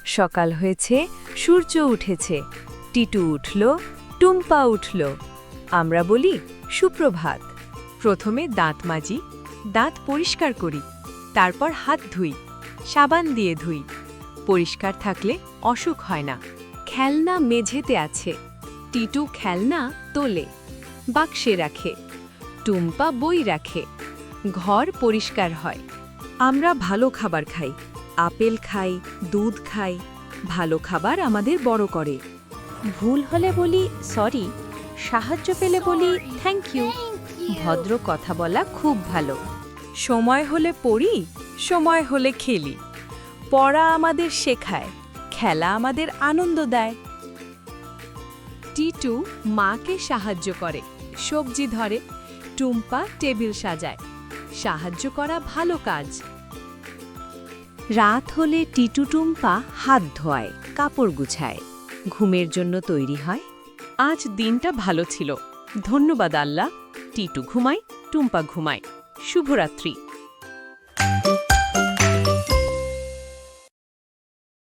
সকাল হয়েছে, সূর্য উঠেছে, টিটু উঠল, টুম্পা উঠল। আমরা বলি সুপ্রভাত। প্রথমে দাঁত মাজি, দাঁত পরিষ্কার করি, তারপর হাত ধুই, সাবান দিয়ে ধুই। পরিষ্কার থাকলে অসুখ হয় না। খেলনা মেঝেতে আছে, টিটু খেলনা তোলে, বাক্সে রাখে, টুম্পা বই রাখে। ঘর পরিষ্কার হয়। আমরা ভালো খাবার খাই, আপেল খাই, দুধ খাই। ভালো খাবার আমাদের বড় করে। ভুল হলে বলি সরি, সাহায্য পেলে বলি থ্যাংক ইউ। ভদ্র কথা বলা খুব ভালো। সময় হলে পড়ি, সময় হলে খেলি। পড়া আমাদের শেখায়, খেলা আমাদের আনন্দ দেয়। টিটু মাকে সাহায্য করে, সবজি ধরে, টুম্পা টেবিল সাজায়। সাহায্য করা ভালো কাজ। রাত হলে টিটু টুম্পা হাত ধোয়, কাপড় গুছায়, ঘুমের জন্য তৈরি হয়। আজ দিনটা ভালো ছিল, ধন্যবাদ আল্লাহ। টিটু ঘুমায়, টুম্পা ঘুমায়। শুভরাত্রি।